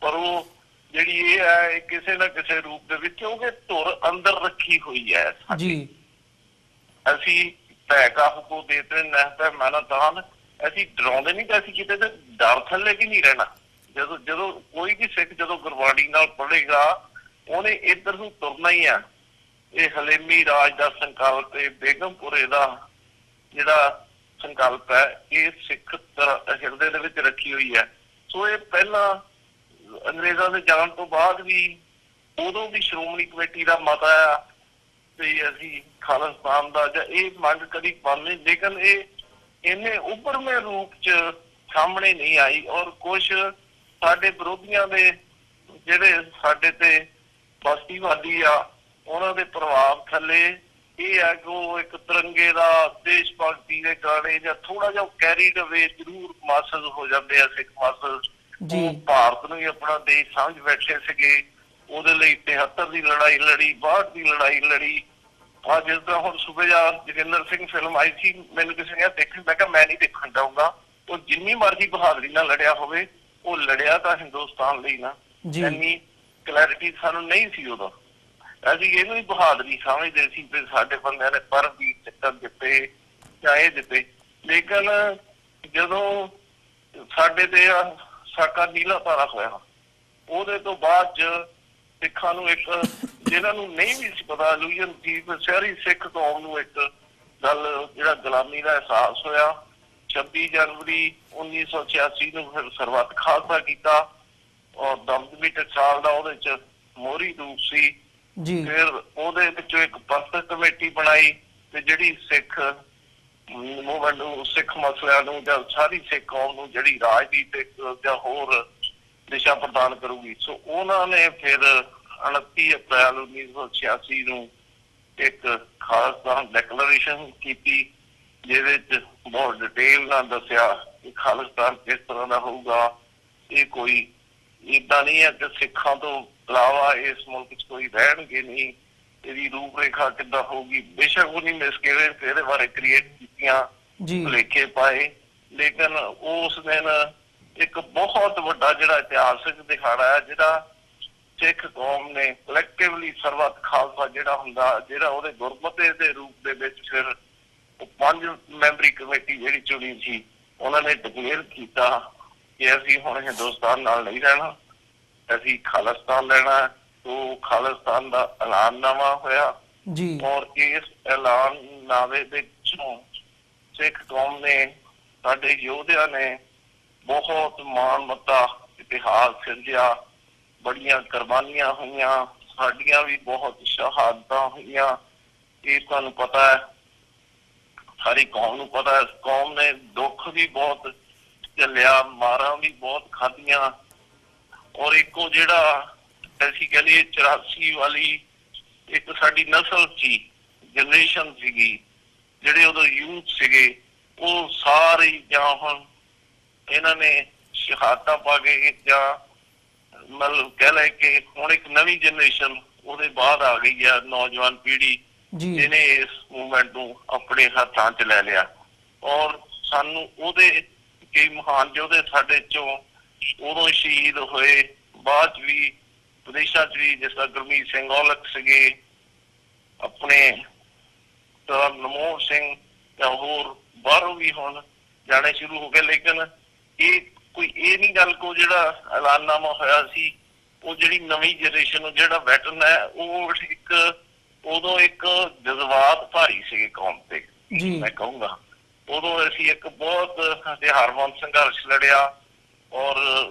ਪਰ ਉਹ ਜਿਹੜੀ ਇਹ ਹੈ ਇਹ ਕਿਸੇ ਨਾ ਕਿਸੇ ਰੂਪ ਦੇ ਵਿੱਚ ਕਿਉਂਕਿ ਧੁਰ ਅੰਦਰ ਰੱਖੀ ਹੋਈ ਹੈ ਜੀ। ਅਸੀਂ ਪੈਕਾਫ ਕੋ ਦੇਤੇ ਨਹਿ ਮਾਨਾ ਤਾਨ, ਅਸੀਂ ਡਰਾਉਂਦੇ ਨਹੀਂ ਤਾਂ ਅਸੀਂ ਕਿਤੇ ਤੇ ਡਰ ਥੱਲੇ ਵੀ ਨਹੀਂ ਰਹਿਣਾ। ਜਦੋਂ ਕੋਈ ਵੀ ਸਿੱਖ ਜਦੋਂ ਗੁਰਬਾਣੀ ਨਾਲ ਪੜ੍ਹੇਗਾ ਉਹਨੇ ਇੱਧਰ ਨੂੰ ਤੁਰਨਾ ਹੀ ਆ। ਇਹ ਹਲੇਮੀ ਰਾਜ ਦਾ ਸੰਕਲਪ, ਇਹ ਬੇਗਮਪੁਰੇ ਦਾ ਜਿਹੜਾ ਸੰਕਲਪ ਹੈ, ਇਹ ਸਿੱਖ ਹਿਰਦੇ ਦੇ ਵਿੱਚ ਰੱਖੀ ਹੋਈ ਹੈ। ਸੋ ਇਹ ਪਹਿਲਾਂ ਅੰਗਰੇਜ਼ਾਂ ਦੇ ਜਾਣ ਤੋਂ ਬਾਅਦ ਵੀ ਉਦੋਂ ਵੀ ਸ਼੍ਰੋਮਣੀ ਕਮੇਟੀ ਦਾ ਮਤਾ ਆ ਤੇ ਅਸੀਂ ਖਾਲਿਸਤਾਨ ਦਾ ਜਾਂ ਇਹ ਮੰਗ ਕਦੀ ਪਾਉਂਦੇ, ਲੇਕਿਨ ਇਹ ਇੰਨੇ ਉੱਭਰਵੇਂ ਰੂਪ ਚ ਸਾਹਮਣੇ ਨਹੀਂ ਆਈ। ਔਰ ਕੁਛ ਸਾਡੇ ਵਿਰੋਧੀਆਂ ਦੇ ਜਿਹੜੇ ਸਾਡੇ ਤੇ ਬਸਤੀਵਾਦੀ ਆ ਉਹਨਾਂ ਦੇ ਪ੍ਰਭਾਵ ਥੱਲੇ ਇਹ ਹੈ ਕਿ ਉਹ ਇੱਕ ਤਿਰੰਗੇ ਦਾ ਦੇਸ਼ ਭਗਤੀ ਦੇ ਗਾਣੇ ਜਾਂ ਥੋੜਾ ਜਿਹਾ ਕੈਰੀਡ ਅਵੇ ਜ਼ਰੂਰ ਮਾਸਜ ਹੋ ਜਾਂਦੇ ਆ ਸਿੱਖ ਮਾਸਜ। ਉਹ ਭਾਰਤ ਨੂੰ ਹੀ ਆਪਣਾ ਦੇਸ਼ ਸਮਝ ਬੈਠੇ ਸੀਗੇ, ਉਹਦੇ ਲਈ 73 ਦੀ ਲੜਾਈ ਲੜੀ, 62 ਦੀ ਲੜਾਈ ਲੜੀ। ਆ ਜਿਸ ਤਰ੍ਹਾਂ ਹੁਣ ਸੂਬੇਦਾਰ ਜੋਗਿੰਦਰ ਸਿੰਘ ਫਿਲਮ ਆਈ ਸੀ, ਮੈਨੂੰ ਕਿਸੇ ਨੇ ਦੇਖੀ, ਮੈਂ ਕਿਹਾ ਮੈਂ ਨਹੀਂ ਦੇਖਣ ਜਾਊਂਗਾ। ਉਹ ਜਿੰਨੀ ਮਰਜ਼ੀ ਬਹਾਦਰੀ ਨਾਲ ਲੜਿਆ ਹੋਵੇ, ਉਹ ਲੜਿਆ ਤਾਂ ਹਿੰਦੁਸਤਾਨ ਲਈ ਨਾ। ਇੰਨੀ ਕਲੈਰਿਟੀ ਸਾਨੂੰ ਨਹੀਂ ਸੀ ਉਦੋਂ, ਅਸੀਂ ਇਹਨੂੰ ਹੀ ਬਹਾਦਰੀ ਸਮਝਦੇ ਸੀ ਤੇ ਸਾਡੇ ਬੰਦਿਆਂ ਨੇ ਪਰ ਵੀ ਚੱਕਰ ਦਿੱਤੇ ਜਾਂ ਇਹ ਦਿੱਤੇ। ਲੇਕਿਨ ਜਦੋਂ ਸਾਡੇ ਤੇ ਸਾਕਾ ਨੀਲਾ ਤਾਰਾ ਹੋਇਆ, ਉਹਦੇ ਤੋਂ ਬਾਅਦ ਚ ਸਿੱਖਾਂ ਨੂੰ ਇੱਕ ਜਿਹਨਾਂ ਨੂੰ ਨਹੀਂ ਵੀ ਸੀ ਪਤਾ ਇਲੂਜ਼ਨ ਸੀ, ਸਾਰੀ ਸਿੱਖ ਕੌਮ ਨੂੰ ਇੱਕ ਗੱਲ ਜਿਹੜਾ ਗੁਲਾਮੀ ਦਾ ਅਹਿਸਾਸ ਹੋਇਆ। 26 ਜਨਵਰੀ 1986 ਨੂੰ ਫਿਰ ਸਰਬੱਤ ਖਾਲਸਾ ਕੀਤਾ ਔਰ ਦਮਦਮੀ ਟਕਸਾਲ ਦਾ ਉਹਦੇ ਚ ਮੋਹਰੀ ਰੂਪ ਸੀ। ਫਿਰ ਉਹਦੇ ਵਿੱਚੋਂ ਇੱਕ ਪੰਥਕ ਕਮੇਟੀ ਬਣਾਈ ਤੇ ਜਿਹੜੀ ਸਿੱਖ ਮੂਵਮੈਂਟ ਨੂੰ, ਸਿੱਖ ਮਸਲਿਆਂ ਨੂੰ ਜਾਂ ਸਾਰੀ ਸਿੱਖ ਕੌਮ ਨੂੰ ਜਿਹੜੀ ਰਾਜਨੀਤਿਕ ਜਾਂ ਹੋਰ ਦਿਸ਼ਾ ਪ੍ਰਦਾਨ ਕਰੂਗੀ। ਸੋ ਉਹਨਾਂ ਨੇ ਫਿਰ 29 ਅਪ੍ਰੈਲ 1986 ਨੂੰ ਇੱਕ ਖਾਲਿਸਤਾਨ ਡੈਕਲੇਰੇਸ਼ਨ ਕੀਤੀ, ਜਿਹਦੇ ਚ ਬਹੁਤ ਡਿਟੇਲ ਨਾਲ ਦੱਸਿਆ ਕਿ ਖਾਲਿਸਤਾਨ ਕਿਸ ਤਰ੍ਹਾਂ ਦਾ ਹੋਊਗਾ। ਇਹ ਕੋਈ ਏਦਾਂ ਨਹੀਂ ਹੈ ਕਿ ਸਿੱਖਾਂ ਤੋਂ ਇਲਾਵਾ ਇਸ ਮੁਲਕ ਚ ਕੋਈ ਰਹਿਣਗੇ ਨਹੀਂ, ਇਹਦੀ ਰੂਪ ਰੇਖਾ ਕਿੱਦਾਂ ਹੋਊਗੀ। ਬੇਸ਼ੱਕ ਉਹਨੀ ਮਿਸਗਿਵਿੰਗਸ ਇਹਦੇ ਬਾਰੇ ਕ੍ਰੀਏਟ ਕੀਤੀਆਂ, ਭੁਲੇਖੇ ਪਾਏ, ਲੇਕਿਨ ਉਸ ਦਿਨ ਇੱਕ ਬਹੁਤ ਵੱਡਾ ਜਿਹੜਾ ਇਤਿਹਾਸਕ ਦਿਹਾੜਾ ਹੈ ਜਿਹੜਾ ਸਿੱਖ ਕੌਮ ਨੇ ਕਲੈਕਟਿਵਲੀ ਸਰਬੱਤ ਖਾਲਸਾ ਜਿਹੜਾ ਹੁੰਦਾ, ਜਿਹੜਾ ਉਹਦੇ ਗੁਰਮਤੇ ਦੇ ਰੂਪ ਦੇ ਵਿੱਚ ਫਿਰ ਉਹ 5 ਮੈਂਬਰੀ ਕਮੇਟੀ ਜਿਹੜੀ ਚੁਣੀ ਸੀ, ਉਹਨਾਂ ਨੇ ਡਿਕਲੇਅਰ ਕੀਤਾ ਕਿ ਅਸੀਂ ਹੁਣ ਹਿੰਦੁਸਤਾਨ ਨਾਲ ਨਹੀਂ ਰਹਿਣਾ, ਅਸੀਂ ਖਾਲਿਸਤਾਨ ਲੈਣਾ। ਉਹ ਖਾਲਿਸਤਾਨ ਦਾ ਐਲਾਨਨਾਮਾ ਹੋਇਆ ਔਰ ਇਸ ਐਲਾਨਨਾਮੇ ਦੇ ਵਿੱਚੋਂ ਸਿੱਖ ਕੌਮ ਨੇ, ਸਾਡੇ ਯੋਧਿਆਂ ਨੇ ਬਹੁਤ ਮਾਣ ਮੱਤਾ ਇਤਿਹਾਸ ਸਿਰਜਿਆ, ਬੜੀਆਂ ਕੁਰਬਾਨੀਆਂ ਹੋਈਆਂ, ਸਾਡੀਆਂ ਵੀ ਬਹੁਤ ਸ਼ਹਾਦਤਾਂ ਹੋਈਆਂ। ਇਹ ਤੁਹਾਨੂੰ ਪਤਾ ਹੈ, ਸਾਰੀ ਕੌਮ ਨੂੰ ਪਤਾ ਹੈ। ਕੌਮ ਨੇ ਦੁੱਖ ਵੀ ਬਹੁਤ ਝੱਲਿਆ, ਮਾਰਾਂ ਵੀ ਬਹੁਤ ਖਾਧੀਆਂ ਔਰ ਇੱਕੋ ਜਿਹੜਾ ਅਸੀਂ ਕਹਿ ਲਈਏ 84 ਵਾਲੀ ਇੱਕ ਸਾਡੀ ਨਸਲ ਸੀ, ਜਨਰੇਸ਼ਨ ਸੀਗੀ, ਜਿਹੜੇ ਉਦੋਂ ਯੂਥ ਸੀਗੇ, ਉਹ ਸਾਰੇ ਜਾਂ ਹੁਣ ਇਹਨਾਂ ਨੇ ਸ਼ਹਾਦਤਾਂ ਪਾ ਕੇ ਜਾਂ ਮਤਲਬ ਕਹਿ ਲੈ ਕਿ ਹੁਣ ਇੱਕ ਨਵੀਂ ਜਨਰੇਸ਼ਨ ਉਹਦੇ ਬਾਅਦ ਆ ਗਈ ਆ, ਨੌਜਵਾਨ ਪੀੜ੍ਹੀ, ਜਿਹਨੇ ਇਸ ਮੂਵਮੈਂਟ ਨੂੰ ਆਪਣੇ ਹੱਥਾਂ 'ਚ ਲੈ ਲਿਆ। ਔਰ ਸਾਨੂੰ ਉਹਦੇ ਕਈ ਮਹਾਨ ਯੋਧੇ ਸਾਡੇ ਚੋਂ ਉਦੋਂ ਸ਼ਹੀਦ ਹੋਏ, ਬਾਅਦ ਚ ਵੀ ਵਿਦੇਸ਼ਾਂ ਚ ਵੀ, ਜਿਸ ਤਰ੍ਹਾਂ ਗੁਰਮੀਤ ਸਿੰਘ ਔਲਖ ਸੀਗੇ, ਆਪਣੇ ਨਮੋਹਨ ਸਿੰਘ ਜਾਂ ਹੋਰ ਬਾਹਰੋਂ ਵੀ ਹੁਣ ਜਾਣੇ ਸ਼ੁਰੂ ਹੋ ਗਏ। ਲੇਕਿਨ ਇਹ ਕੋਈ ਇਹ ਨਹੀਂ ਗੱਲ ਕੋ ਜਿਹੜਾ ਐਲਾਨਨਾਮਾ ਹੋਇਆ ਸੀ, ਉਹ ਜਿਹੜੀ ਨਵੀਂ ਜਨਰੇਸ਼ਨ ਨੂੰ ਜਿਹੜਾ ਵੈਟਰਨ ਹੈ, ਉਹ ਇੱਕ ਉਦੋਂ ਇੱਕ ਜਜ਼ਬਾਤ ਭਾਰੀ ਸੀਗੇ ਕੌਮ ਤੇ, ਮੈਂ ਕਹੂੰਗਾ। ਉਦੋਂ ਅਸੀਂ ਇੱਕ ਬਹੁਤ ਹਥਿਆਰਬੰਦ ਸੰਘਰਸ਼ ਲੜਿਆ ਔਰ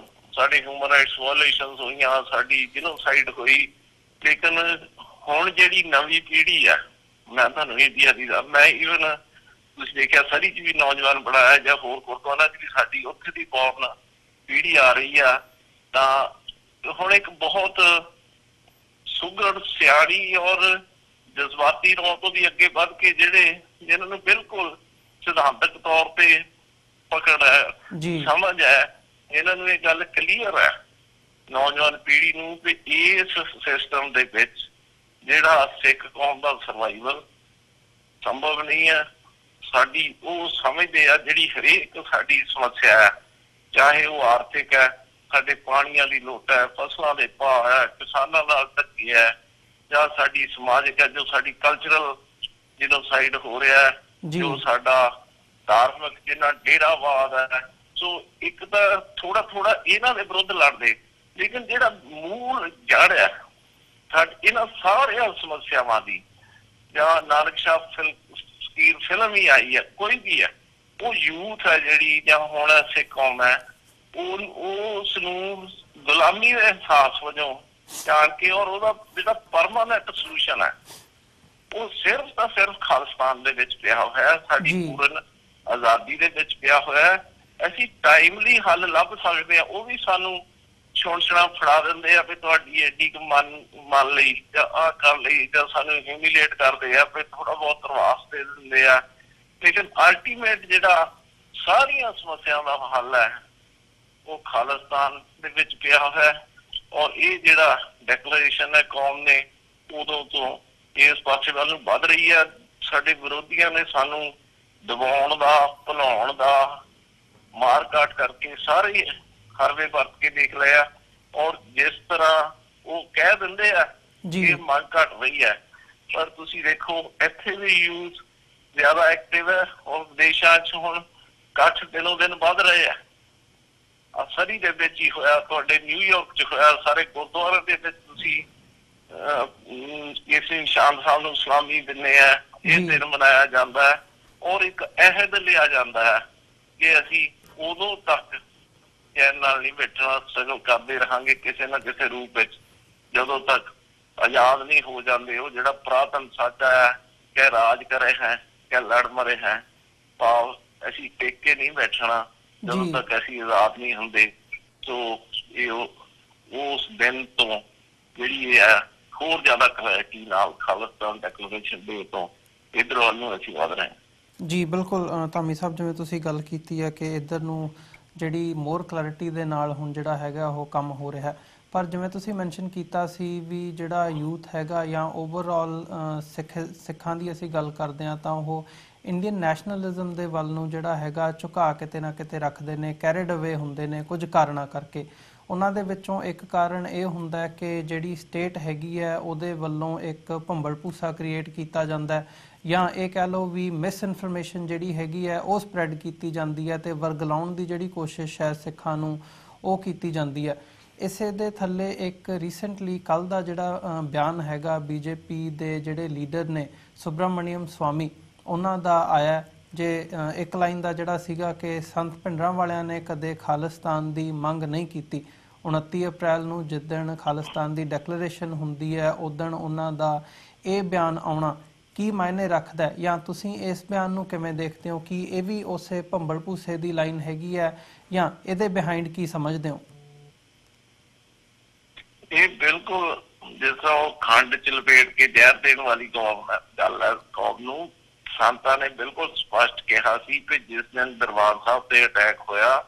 ਸਾਡੀ ਹਿਊਮਨ ਰਾਈਟਸ ਵਾਇਓਲੇਸ਼ਨਸ ਹੋਈਆਂ, ਸਾਡੀ ਜੀਨੋਸਾਈਡ ਹੋਈ। ਲੇਕਿਨ ਹੁਣ ਜਿਹੜੀ ਨਵੀਂ ਪੀੜ੍ਹੀ ਆ, ਮੈਂ ਤੁਹਾਨੂੰ ਇਹ ਦੱਸਦਾ, ਮੈਂ ਈਵਨ ਤੁਸੀਂ ਦੇਖਿਆ ਸਰੀ ਚ ਵੀ ਨੌਜਵਾਨ ਬਣਾਇਆ ਜਾਂ ਹੋਰ ਗੁਰਦੁਆਰਾ ਚ ਵੀ ਸਾਡੀ ਉੱਥੇ ਦੀ ਬੌਰਨ ਪੀੜ੍ਹੀ ਆ ਰਹੀ ਆ, ਤਾਂ ਹੁਣ ਇੱਕ ਬਹੁਤ ਸੁਘੜ ਸਿਆਣੀ ਔਰ ਜਜ਼ਬਾਤੀ ਰੌਂ ਤੋਂ ਵੀ ਅੱਗੇ ਵੱਧ ਕੇ ਜਿਨ੍ਹਾਂ ਨੂੰ ਬਿਲਕੁਲ ਸਿਧਾਂਤਕ ਤੌਰ ਤੇ ਪਕੜ ਹੈ, ਸਮਝ ਹੈ, ਇਹਨਾਂ ਨੂੰ ਇਹ ਗੱਲ ਕਲੀਅਰ ਹੈ ਨੌਜਵਾਨ ਪੀੜ੍ਹੀ ਨੂੰ ਵੀ ਇਸ ਸਿਸਟਮ ਦੇ ਵਿੱਚ ਜਿਹੜਾ ਸਿੱਖ ਕੌਮ ਦਾ ਸਰਵਾਈਵਲ ਸੰਭਵ ਨਹੀਂ ਹੈ। ਸਾਡੀ ਉਹ ਸਮਝਦੇ ਆ ਜਿਹੜੀ ਹਰੇਕ ਸਾਡੀ ਸਮੱਸਿਆ ਹੈ, ਚਾਹੇ ਉਹ ਆਰਥਿਕ ਹੈ, ਸਾਡੇ ਪਾਣੀਆਂ ਦੀ ਲੋਟ ਹੈ, ਫਸਲਾਂ ਦੇ ਭਾਅ ਹੈ, ਕਿਸਾਨਾਂ ਨਾਲ ਧੱਕੇ ਹੈ, ਜਾਂ ਸਾਡੀ ਸਮਾਜਿਕ ਹੈ, ਜੋ ਸਾਡੀ ਕਲਚਰਲ ਜੀਨੋਸਾਈਡ ਹੋ ਰਿਹਾ ਹੈ, ਜੋ ਸਾਡਾ ਧਾਰਮਿਕ ਜਿੰਨਾ ਡੇਰਾਵਾਦ ਹੈ। ਸੋ ਇੱਕ ਤਾਂ ਥੋੜਾ ਇਹਨਾਂ ਦੇ ਵਿਰੁੱਧ ਲੜਦੇ, ਲੇਕਿਨ ਜਿਹੜਾ ਮੂਲ ਜੜ ਹੈ ਇਹਨਾਂ ਸਾਰੀਆਂ ਸਮੱਸਿਆਵਾਂ ਦੀ, ਜਾਂ ਨਾਨਕ ਸ਼ਾਹ ਫਿਲਮ ਹੀ ਆਈ ਹੈ, ਕੋਈ ਵੀ ਹੈ, ਉਹ ਯੂਥ ਹੈ ਜਿਹੜੀ, ਜਾਂ ਹੁਣ ਸਿੱਖ ਕੌਮ ਹੈ, ਉਸ ਨੂੰ ਗੁਲਾਮੀ ਦੇ ਅਹਿਸਾਸ ਵਜੋਂ ਜਾਣ ਕੇ, ਔਰ ਉਹਦਾ ਜਿਹੜਾ ਪਰਮਾਨੈਂਟ ਸੋਲੂਸ਼ਨ ਹੈ ਉਹ ਸਿਰਫ ਤਾਂ ਸਿਰਫ ਖਾਲਿਸਤਾਨ ਦੇ ਵਿੱਚ ਪਿਆ ਹੋਇਆ, ਸਾਡੀ ਪੂਰਨ ਆਜ਼ਾਦੀ ਦੇ ਵਿੱਚ ਪਿਆ ਹੋਇਆ। ਅਸੀਂ ਟਾਈਮਲੀ ਹੱਲ ਲੱਭ ਸਕਦੇ ਹਾਂ, ਉਹ ਵੀ ਸਾਨੂੰ ਛੁਣਛਣਾ ਫੜਾ ਦਿੰਦੇ ਆ ਵੀ ਤੁਹਾਡੀ ਐਡੀ ਮੰਨ ਲਈ, ਜਾਂ ਆਹ ਕਰ ਲਈ, ਜਾਂ ਸਾਨੂੰ ਹਿਊਮੀਲੇਟ ਕਰਦੇ ਆ, ਵੀ ਥੋੜਾ ਬਹੁਤ ਪ੍ਰਵਾਸ ਦੇ ਦਿੰਦੇ ਆ। ਲੇਕਿਨ ਅਲਟੀਮੇਟ ਜਿਹੜਾ ਸਾਰੀਆਂ ਸਮੱਸਿਆਵਾਂ ਦਾ ਹੱਲ ਹੈ ਉਹ ਖਾਲਿਸਤਾਨ ਦੇ ਵਿੱਚ ਪਿਆ ਹੋਇਆ। ਔਰ ਇਹ ਜਿਹੜਾ ਡੈਕਲੇਰੇਸ਼ਨ ਹੈ ਕੌਮ ਨੇ ਉਦੋਂ ਤੋਂ ਇਸ ਪਾਸੇ ਵੱਲ ਨੂੰ ਵੱਧ ਰਹੀ ਹੈ। ਸਾਡੇ ਵਿਰੋਧੀਆਂ ਨੇ ਸਾਨੂੰ ਦਬਾਉਣ ਦਾ, ਭੁਲਾਉਣ ਦਾ, ਮਾਰ ਕਾਟ ਕਰਕੇ ਸਾਰੇ ਹਰਵੇ ਵਰਤ ਕੇ ਦੇਖ ਲਿਆ। ਔਰ ਜਿਸ ਤਰ੍ਹਾਂ ਉਹ ਕਹਿ ਦਿੰਦੇ ਆ ਕਿ ਮੰਗ ਘਟ ਰਹੀ ਹੈ, ਪਰ ਤੁਸੀਂ ਦੇਖੋ ਇੱਥੇ ਵੀ ਯੂਥ ਜ਼ਿਆਦਾ ਐਕਟਿਵ ਹੈ, ਔਰ ਵਿਦੇਸ਼ਾਂ 'ਚ ਹੁਣ ਇਕੱਠ ਦਿਨੋਂ ਦਿਨ ਵੱਧ ਰਹੇ ਆ। ਸਰੀ ਦੇ ਵਿੱਚ ਹੀ ਹੋਇਆ, ਤੁਹਾਡੇ ਨਿਊਯਾਰਕ 'ਚ ਹੋਇਆ, ਸਾਰੇ ਗੁਰਦੁਆਰੇ ਦੇ ਵਿੱਚ ਤੁਸੀਂ ਇਸ ਨਿਸ਼ਾਨ ਸਾਹਿਬ ਨੂੰ ਸਲਾਮੀ ਦਿੰਦੇ ਆ, ਇਹ ਦਿਨ ਮਨਾਇਆ ਜਾਂਦਾ ਹੈ। ਔਰ ਇੱਕ ਅਹਿਦ ਲਿਆ ਜਾਂਦਾ ਹੈ ਕਿ ਅਸੀਂ ਉਦੋਂ ਤੱਕ ਚੈਨ ਨਾਲ ਨਹੀਂ ਬੈਠਣਾ, ਸਗੋਂ ਕਰਦੇ ਰਹਾਂਗੇ ਕਿਸੇ ਨਾ ਕਿਸੇ ਰੂਪ ਵਿੱਚ, ਜਦੋਂ ਤੱਕ ਆਜ਼ਾਦ ਨਹੀਂ ਹੋ ਜਾਂਦੇ। ਉਹ ਜਿਹੜਾ ਪੁਰਾਤਨ ਸਾਡਾ ਹੈ ਕਿ ਰਾਜ ਕਰੇ ਹੈ ਕਿ ਲੜ ਮਰੇ ਹੈ, ਭਾਵ ਅਸੀਂ ਟੇਕ ਕੇ ਨਹੀਂ ਬੈਠਣਾ ਜਦੋਂ ਤੱਕ ਅਸੀਂ ਆਜ਼ਾਦ ਨਹੀਂ ਹੁੰਦੇ। ਸੋ ਇਹ ਉਸ ਦਿਨ ਤੋਂ ਜਿਹੜੀ ਇਹ ਹੈ ਹੋਰ ਜ਼ਿਆਦਾ ਕਲੈਰਿਟੀ ਨਾਲ ਖਾਲਿਸਤਾਨ ਡੈਕਲੇਰੇਸ਼ਨ ਡੇ ਤੋਂ ਇੱਧਰ ਵੱਲ ਨੂੰ ਅਸੀਂ ਵਧ ਰਹੇ ਹਾਂ। ਜੀ ਬਿਲਕੁਲ ਧਾਮੀ ਸਾਹਿਬ, ਜਿਵੇਂ ਤੁਸੀਂ ਗੱਲ ਕੀਤੀ ਹੈ ਕਿ ਇੱਧਰ ਨੂੰ ਜਿਹੜੀ ਮੋਰ ਕਲੈਰਿਟੀ ਦੇ ਨਾਲ ਹੁਣ ਜਿਹੜਾ ਹੈਗਾ ਉਹ ਕੰਮ ਹੋ ਰਿਹਾ, ਪਰ ਜਿਵੇਂ ਤੁਸੀਂ ਮੈਂਸ਼ਨ ਕੀਤਾ ਸੀ ਵੀ ਜਿਹੜਾ ਯੂਥ ਹੈਗਾ ਜਾਂ ਓਵਰਆਲ ਸਿੱਖਾਂ ਦੀ ਅਸੀਂ ਗੱਲ ਕਰਦੇ ਹਾਂ ਤਾਂ ਉਹ ਇੰਡੀਅਨ ਨੈਸ਼ਨਲਿਜ਼ਮ ਦੇ ਵੱਲ ਨੂੰ ਜਿਹੜਾ ਹੈਗਾ ਝੁਕਾ ਕਿਤੇ ਨਾ ਕਿਤੇ ਰੱਖਦੇ ਨੇ, ਕੈਰਿਡ ਅਵੇ ਹੁੰਦੇ ਨੇ ਕੁਝ ਕਾਰਨਾਂ ਕਰਕੇ। ਉਹਨਾਂ ਦੇ ਵਿੱਚੋਂ ਇੱਕ ਕਾਰਨ ਇਹ ਹੁੰਦਾ ਕਿ ਜਿਹੜੀ ਸਟੇਟ ਹੈਗੀ ਹੈ ਉਹਦੇ ਵੱਲੋਂ ਇੱਕ ਭੰਬਲ ਭੂਸਾ ਕ੍ਰੀਏਟ ਕੀਤਾ ਜਾਂਦਾ, ਜਾਂ ਇਹ ਕਹਿ ਲਓ ਵੀ ਮਿਸ ਇਨਫੋਰਮੇਸ਼ਨ ਜਿਹੜੀ ਹੈਗੀ ਹੈ ਉਹ ਸਪਰੈਡ ਕੀਤੀ ਜਾਂਦੀ ਹੈ ਅਤੇ ਵਰਗਲਾਉਣ ਦੀ ਜਿਹੜੀ ਕੋਸ਼ਿਸ਼ ਹੈ ਸਿੱਖਾਂ ਨੂੰ ਉਹ ਕੀਤੀ ਜਾਂਦੀ ਹੈ। ਇਸੇ ਦੇ ਥੱਲੇ ਇੱਕ ਰੀਸੈਂਟਲੀ ਕੱਲ੍ਹ ਦਾ ਜਿਹੜਾ ਬਿਆਨ ਹੈਗਾ ਬੀਜੇਪੀ ਦੇ ਜਿਹੜੇ ਲੀਡਰ ਨੇ ਸੁਬਰਾਮਣੀਅਮ ਸਵਾਮੀ, ਉਹਨਾਂ ਦਾ ਆਇਆ ਜੇ ਇੱਕ ਲਾਈਨ ਦਾ ਜਿਹੜਾ ਸੀਗਾ ਕਿ ਸੰਤ ਭਿੰਡਰਾਂ ਵਾਲਿਆਂ ਨੇ ਕਦੇ ਖਾਲਿਸਤਾਨ ਦੀ ਮੰਗ ਨਹੀਂ ਕੀਤੀ। 29 ਅਪ੍ਰੈਲ ਨੂੰ ਜਿਸ ਦਿਨ ਖਾਲਿਸਤਾਨ ਦੀ ਡੈਕਲੇਰੇਸ਼ਨ ਹੁੰਦੀ ਹੈ ਉਦਣ ਉਹਨਾਂ ਦਾ ਇਹ ਬਿਆਨ ਆਉਣਾ ਕੀ ਮਾਇਨੇ ਰੱਖਦਾ, ਜਾਂ ਤੁਸੀਂ ਇਸ ਬਿਆਨ ਨੂੰ ਕਿਵੇਂ ਦੇਖਦੇ ਹੋ? ਕਿ ਇਹ ਵੀ ਉਸੇ ਭੰਬਲ ਭੂਸੇ ਦੀ ਲਾਈਨ ਹੈਗੀ ਹੈ ਜਾਂ ਇਹਦੇ ਬਿਹਾਈਂਡ ਕੀ ਸਮਝਦੇ ਹੋ? ਇਹ ਬਿਲਕੁਲ ਜਿਸ ਤਰ੍ਹਾਂ ਉਹ ਖੰਡ ਚ ਲਪੇਟ ਕੇ ਜ਼ਹਿਰ ਦੇਣ ਵਾਲੀ ਗੱਲ ਹੈ ਕੌਮ ਨੂੰ। ਸੰਤਾਂ ਨੇ ਬਿਲਕੁਲ ਸਪਸ਼ਟ ਕਿਹਾ ਸੀ ਕਿ ਜਿਸ ਦਿਨ ਦਰਬਾਰ ਸਾਹਿਬ ਤੇ ਅਟੈਕ ਹੋਇਆ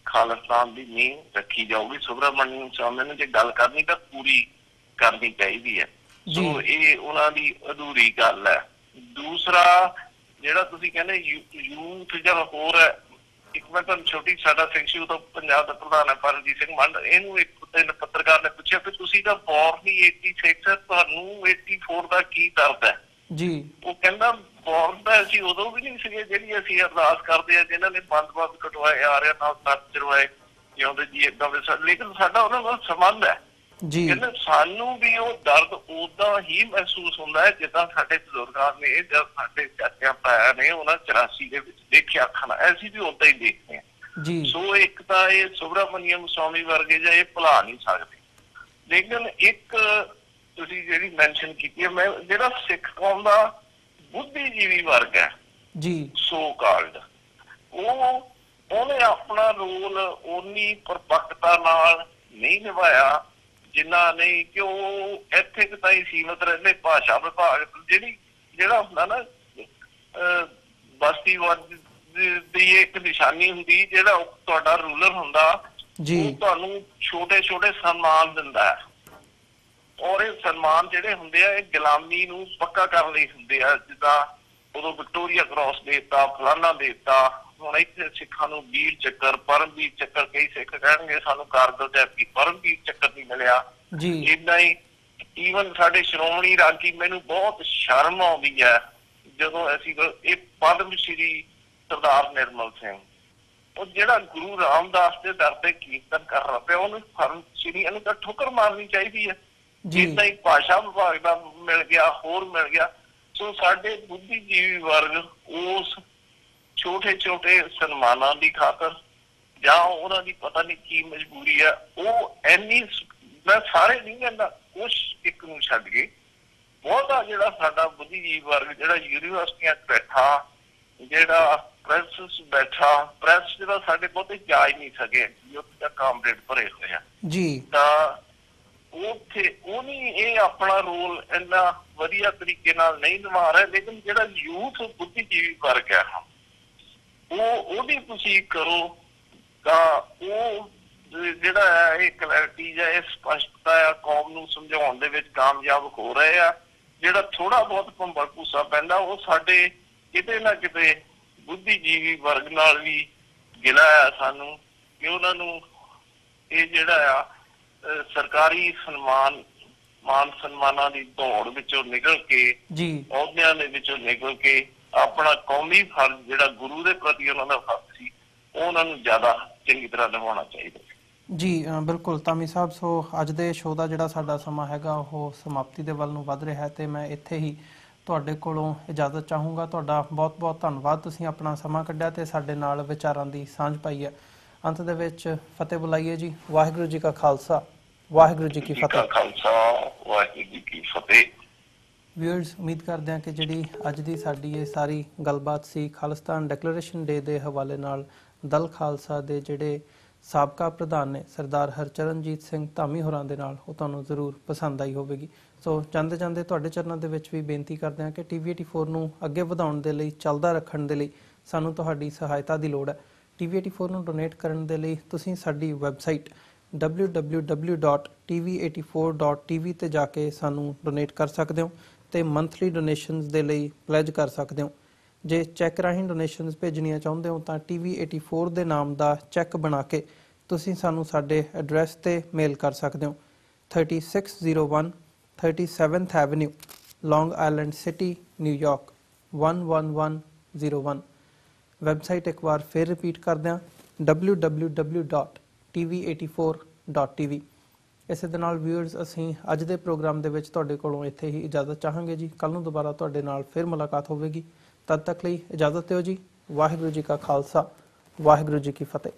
ਖਾਲਿਸਤਾਨ ਦੀ ਨੀਂਹ ਰੱਖੀ ਜਾਊਗੀ। ਸੁਬਰਾਮਣੀਅਮ ਸਵਾਮੀ ਨੇ ਜੇ ਗੱਲ ਕਰਨੀ ਤਾਂ ਪੂਰੀ ਕਰਨੀ ਚਾਹੀਦੀ ਹੈ। ਸੋ ਇਹ ਉਹਨਾਂ ਦੀ ਅਧੂਰੀ ਗੱਲ ਹੈ। ਦੂਸਰਾ ਜਿਹੜਾ ਤੁਸੀਂ ਕਹਿੰਦੇ ਯੂਥ ਜਾਂ ਹੋਰ ਹੈ, ਇੱਕ ਮੈਂ ਤੁਹਾਨੂੰ ਛੋਟੀ ਸਾਡਾ ਸਿੰਘ ਸ਼ੂ ਤੋਂ ਪੰਜਾਬ ਦਾ ਪ੍ਰਧਾਨ ਹੈ ਪਰਮਜੀਤ ਸਿੰਘ ਮੰਡ, ਇਹਨੂੰ ਇੱਕ ਦਿਨ ਪੱਤਰਕਾਰ ਨੇ ਪੁੱਛਿਆ ਕਿ ਤੁਸੀਂ ਤਾਂ ਬੋਰਨ ਹੀ 86 ਤੁਹਾਨੂੰ 84 ਦਾ ਕੀ ਦਰਦ ਹੈ ਜੀ? ਉਹ ਕਹਿੰਦਾ ਬੋਰਨ ਤਾਂ ਅਸੀਂ ਉਦੋਂ ਵੀ ਨਹੀਂ ਸੀਗੇ ਜਿਹੜੀ ਅਸੀਂ ਅਰਦਾਸ ਕਰਦੇ ਆ ਜਿਹਨਾਂ ਨੇ ਬੰਦ ਕਟਵਾਏ ਆ ਰਿਹਾ ਨਾਲ ਤੱਕ ਚਰਵਾਏ ਜਿਉਂਦੇ ਜੀ ਏਦਾਂ ਦੇ, ਲੇਕਿਨ ਸਾਡਾ ਉਹਨਾਂ ਨਾਲ ਸੰਬੰਧ ਹੈ ਜੀ। ਕਹਿੰਦੇ ਸਾਨੂੰ ਵੀ ਉਹ ਦਰਦ ਉਦਾਂ ਹੀ ਮਹਿਸੂਸ ਹੁੰਦਾ ਹੈ ਜਿੱਦਾਂ ਸਾਡੇ ਬਜ਼ੁਰਗਾਂ ਨੇ ਜਾਂ ਸਾਡੇ ਚਾਚਿਆਂ ਤਾਇਆਂ ਨੇ ਉਹਨਾਂ 84 ਦੇ ਵਿੱਚ ਦੇਖਿਆ ਅੱਖਾਂ ਨਾਲ, ਅਸੀਂ ਵੀ ਉਦਾਂ ਹੀ ਦੇਖਦੇ ਹਾਂ ਜੀ। ਸੋ ਇੱਕ ਤਾਂ ਇਹ ਸੁਬਰਾਮਣੀਅਮ ਸਵਾਮੀ ਵਰਗੇ ਜਾਂ ਇਹ ਭੁਲਾ ਨਹੀਂ ਸਕਦੇ। ਲੇਕਿਨ ਇੱਕ ਤੁਸੀਂ ਜਿਹੜੀ ਮੈਂਸ਼ਨ ਕੀਤੀ ਹੈ, ਮੈਂ ਜਿਹੜਾ ਸਿੱਖ ਕੌਮ ਦਾ ਬੁੱਧੀਜੀਵੀ ਵਰਗ ਹੈ ਜੀ ਸੋ ਕਾਲਡ, ਉਹਨੇ ਆਪਣਾ ਰੋਲ ਓਨੀ ਪਰਪੱਕਤਾ ਨਾਲ ਨਹੀਂ ਨਿਭਾਇਆ ਜਿੰਨਾ ਨਹੀਂ ਕਿ ਉਹ ਇੱਥੇ ਕੁ ਤਾਈਂ ਸੀਮਤ ਰਹਿੰਦੇ। ਭਾਸ਼ਾ ਵਿਭਾਗ ਜਿਹੜਾ ਹੁੰਦਾ ਨਾ ਬਸਤੀਵਾਦ ਦੀ ਇੱਕ ਨਿਸ਼ਾਨੀ ਹੁੰਦੀ, ਜਿਹੜਾ ਤੁਹਾਡਾ ਰੂਲਰ ਹੁੰਦਾ ਉਹ ਤੁਹਾਨੂੰ ਛੋਟੇ ਛੋਟੇ ਸਨਮਾਨ ਦਿੰਦਾ ਹੈ, ਔਰ ਇਹ ਸਨਮਾਨ ਜਿਹੜੇ ਹੁੰਦੇ ਆ ਇਹ ਗੁਲਾਮੀ ਨੂੰ ਪੱਕਾ ਕਰਨ ਲਈ ਹੁੰਦੇ ਆ। ਜਿੱਦਾਂ ਉਦੋਂ ਵਿਕਟੋਰੀਆ ਕ੍ਰਾਸ ਦੇ ਦਿੱਤਾ, ਫਲਾਨਾ ਦੇ ਦਿੱਤਾ। ਹੁਣ ਇੱਥੇ ਸਿੱਖਾਂ ਨੂੰ ਵੀਰ ਚੱਕਰ, ਪਰਮਵੀਰ ਚੱਕਰ, ਕਈ ਸਿੱਖ ਕਹਿਣਗੇ ਸਾਨੂੰ ਕਾਰਗਿਲ ਤੇ ਐਤਕੀ ਪਰਮਵੀਰ ਚੱਕਰ ਨਹੀਂ ਮਿਲਿਆ। ਏਦਾਂ ਹੀ ਈਵਨ ਸਾਡੇ ਸ਼੍ਰੋਮਣੀ ਰਾਗੀ, ਮੈਨੂੰ ਬਹੁਤ ਸ਼ਰਮ ਆਉਂਦੀ ਹੈ ਜਦੋਂ ਅਸੀਂ ਇਹ ਪਦਮ ਸ਼੍ਰੀ ਸਰਦਾਰ ਨਿਰਮਲ ਸਿੰਘ, ਉਹ ਜਿਹੜਾ ਗੁਰੂ ਰਾਮਦਾਸ ਦੇ ਦਰ ਤੇ ਕੀਰਤਨ ਕਰ ਰਿਹਾ ਪਿਆ, ਉਹਨੂੰ ਪਦਮ ਸ਼੍ਰੀ ਇਹਨੂੰ ਤਾਂ ਠੋਕਰ ਮਾਰਨੀ ਚਾਹੀਦੀ ਹੈ। ਏਦਾਂ ਹੀ ਭਾਸ਼ਾ ਵਿਭਾਗ ਦਾ ਮਿਲ ਗਿਆ, ਹੋਰ ਮਿਲ ਗਿਆ। ਸੋ ਸਾਡੇ ਬੁੱਧੀਜੀਵੀ ਵਰਗ ਉਸ ਛੋਟੇ ਛੋਟੇ ਸਨਮਾਨਾਂ ਦੀ ਖਾਤਰ ਜਾਂ ਉਹਨਾਂ ਦੀ ਪਤਾ ਨਹੀਂ ਕੀ ਮਜਬੂਰੀ ਹੈ, ਉਹ ਇੰਨੀ, ਮੈਂ ਸਾਰੇ ਨਹੀਂ ਕਹਿੰਦਾ, ਕੁਛ ਇੱਕ ਨੂੰ ਛੱਡ ਕੇ ਬਹੁਤਾ ਜਿਹੜਾ ਸਾਡਾ ਬੁੱਧੀਜੀਵੀ ਵਰਗ ਜਿਹੜਾ ਯੂਨੀਵਰਸਿਟੀਆਂ 'ਚ ਬੈਠਾ, ਜਿਹੜਾ ਪ੍ਰੈਸ ਬੈਠਾ, ਪ੍ਰੈਸ ਜਿਹੜਾ ਸਾਡੇ ਬਹੁਤੇ ਜਾ ਹੀ ਨਹੀਂ ਸਕੇ, ਉੱਥੇ ਕਾਮਰੇਡ ਭਰੇ ਹੋਏ ਆ ਤਾਂ ਉੱਥੇ ਉਹ ਨਹੀਂ ਇਹ ਆਪਣਾ ਰੋਲ ਇੰਨਾ ਵਧੀਆ ਤਰੀਕੇ ਨਾਲ ਨਹੀਂ ਨਿਭਾ ਰਿਹਾ। ਲੇਕਿਨ ਜਿਹੜਾ ਯੂਥ ਬੁੱਧੀਜੀਵੀ ਵਰਗ ਹੈ ਉਹਦੀ ਤੁਸੀਂ ਕਰੋ ਤਾਂ ਉਹ ਜਿਹੜਾ ਹੈ ਇਹ ਕਲੈਰਿਟੀ ਜਾਂ ਇਹ ਸਪਸ਼ਟਤਾ ਆ ਕੌਮ ਨੂੰ ਸਮਝਾਉਣ ਦੇ ਵਿੱਚ ਕਾਮਯਾਬ ਹੋ ਰਹੇ ਆ। ਜਿਹੜਾ ਥੋੜਾ ਬਹੁਤ ਭੰਬਲ ਭੂਸਾ ਪੈਂਦਾ ਉਹ ਸਾਡੇ ਕਿਤੇ ਨਾ ਕਿਤੇ ਬੁੱਧੀਜੀਵੀ ਵਰਗ ਨਾਲ ਵੀ ਗਿਲਾ ਆ ਸਾਨੂੰ, ਕਿ ਉਹਨਾਂ ਨੂੰ ਇਹ ਜਿਹੜਾ ਆ ਸਰਕਾਰੀ ਮਾਨ ਸਨਮਾਨਾਂ ਦੀ ਦੌੜ ਵਿੱਚੋਂ ਨਿਕਲ ਕੇ, ਅਹੁਦਿਆਂ ਦੇ ਵਿੱਚੋਂ ਨਿਕਲ ਕੇ ਆਪਣਾ ਕੌਮੀ ਫਰਜ਼ ਜਿਹੜਾ ਗੁਰੂ ਦੇ ਪ੍ਰਤੀ ਉਹਨਾਂ ਦਾ ਫਰਜ਼ ਸੀ, ਉਹਨਾਂ ਨੂੰ ਜ਼ਿਆਦਾ ਚੰਗੀ ਤਰ੍ਹਾਂ ਨਿਭਾਉਣਾ ਚਾਹੀਦਾ। ਜੀ ਬਿਲਕੁਲ ਧਾਮੀ ਸਾਹਿਬ, ਸੋ ਅੱਜ ਦੇ ਸ਼ੋਅ ਦਾ ਜਿਹੜਾ ਸਾਡਾ ਸਮਾਂ ਹੈਗਾ ਉਹ ਸਮਾਪਤੀ ਦੇ ਵੱਲ ਨੂੰ ਵੱਧ ਰਿਹਾ ਤੇ ਮੈਂ ਇੱਥੇ ਹੀ ਤੁਹਾਡੇ ਕੋਲੋਂ ਇਜਾਜ਼ਤ ਚਾਹੂੰਗਾ। ਤੁਹਾਡਾ ਬਹੁਤ ਬਹੁਤ ਧੰਨਵਾਦ, ਤੁਸੀਂ ਆਪਣਾ ਸਮਾਂ ਕੱਢਿਆ ਤੇ ਸਾਡੇ ਨਾਲ ਵਿਚਾਰਾਂ ਦੀ ਸਾਂਝ ਪਾਈ ਹੈ। ਅੰਤ ਦੇ ਵਿੱਚ ਫਤਿਹ ਬੁਲਾਈਏ ਜੀ। ਵਾਹਿਗੁਰੂ ਜੀ ਕਾ ਖਾਲਸਾ, ਵਾਹਿਗੁਰੂ ਜੀ ਕੀ ਫਤਿਹ। ਵਾਹਿਗੁਰੂ ਜੀ ਕੀ ਫਤਿਹ। ਵਿਊਅਰਸ, ਉਮੀਦ ਕਰਦੇ ਹਾਂ ਕਿ ਜਿਹੜੀ ਅੱਜ ਦੀ ਸਾਡੀ ਇਹ ਸਾਰੀ ਗੱਲਬਾਤ ਸੀ ਖਾਲਿਸਤਾਨ ਡਿਕਲੇਰੇਸ਼ਨ ਡੇ ਦੇ ਹਵਾਲੇ ਨਾਲ ਦਲ ਖਾਲਸਾ ਦੇ ਜਿਹੜੇ ਸਾਬਕਾ ਪ੍ਰਧਾਨ ਨੇ ਸਰਦਾਰ ਹਰਚਰਨਜੀਤ ਸਿੰਘ ਧਾਮੀ ਹੋਰਾਂ ਦੇ ਨਾਲ, ਉਹ ਤੁਹਾਨੂੰ ਜ਼ਰੂਰ ਪਸੰਦ ਆਈ ਹੋਵੇਗੀ। ਸੋ ਜਾਂਦੇ ਜਾਂਦੇ ਤੁਹਾਡੇ ਚਰਨਾਂ ਦੇ ਵਿੱਚ ਵੀ ਬੇਨਤੀ ਕਰਦੇ ਹਾਂ ਕਿ TV84 ਨੂੰ ਅੱਗੇ ਵਧਾਉਣ ਦੇ ਲਈ, ਚੱਲਦਾ ਰੱਖਣ ਦੇ ਲਈ ਸਾਨੂੰ ਤੁਹਾਡੀ ਸਹਾਇਤਾ ਦੀ ਲੋੜ ਹੈ। TV84 ਨੂੰ ਡੋਨੇਟ ਕਰਨ ਦੇ ਲਈ ਤੁਸੀਂ ਸਾਡੀ ਵੈਬਸਾਈਟ www.tv84.tv ਤੇ ਜਾ ਕੇ ਸਾਨੂੰ ਡੋਨੇਟ ਕਰ ਸਕਦੇ ਹੋ ਤੇ ਮੰਥਲੀ ਡੋਨੇਸ਼ਨਸ ਦੇ ਲਈ ਪਲੈਜ ਕਰ ਸਕਦੇ ਹੋ। ਜੇ ਚੈੱਕ ਰਾਹੀਂ ਡੋਨੇਸ਼ਨਸ ਭੇਜਣੀਆਂ ਚਾਹੁੰਦੇ ਹੋ ਤਾਂ TV84 ਦੇ ਨਾਮ ਦਾ ਚੈੱਕ ਬਣਾ ਕੇ ਤੁਸੀਂ ਸਾਨੂੰ ਸਾਡੇ ਐਡਰੈਸ ਤੇ ਮੇਲ ਕਰ ਸਕਦੇ ਹੋ। 3601 37th Avenue, Long Island City, New York 11101। Website ਇੱਕ ਵਾਰ ਫਿਰ ਰਿਪੀਟ ਕਰਦੇ ਹਾਂ, www.tv84.tv। ਇਸੇ ਦੇ ਨਾਲ ਵਿਊਅਰਸ, ਅਸੀਂ ਅੱਜ ਦੇ ਪ੍ਰੋਗਰਾਮ ਦੇ ਵਿੱਚ ਤੁਹਾਡੇ ਕੋਲੋਂ ਇੱਥੇ ਹੀ ਇਜਾਜ਼ਤ ਚਾਹਾਂਗੇ ਜੀ। ਕੱਲ੍ਹ ਨੂੰ ਦੁਬਾਰਾ ਤੁਹਾਡੇ ਨਾਲ ਫਿਰ ਮੁਲਾਕਾਤ ਹੋਵੇਗੀ। ਤਦ ਤੱਕ ਲਈ ਇਜਾਜ਼ਤ ਦਿਓ ਜੀ। ਵਾਹਿਗੁਰੂ ਜੀ ਕਾ ਖਾਲਸਾ, ਵਾਹਿਗੁਰੂ ਜੀ ਕੀ ਫਤਿਹ।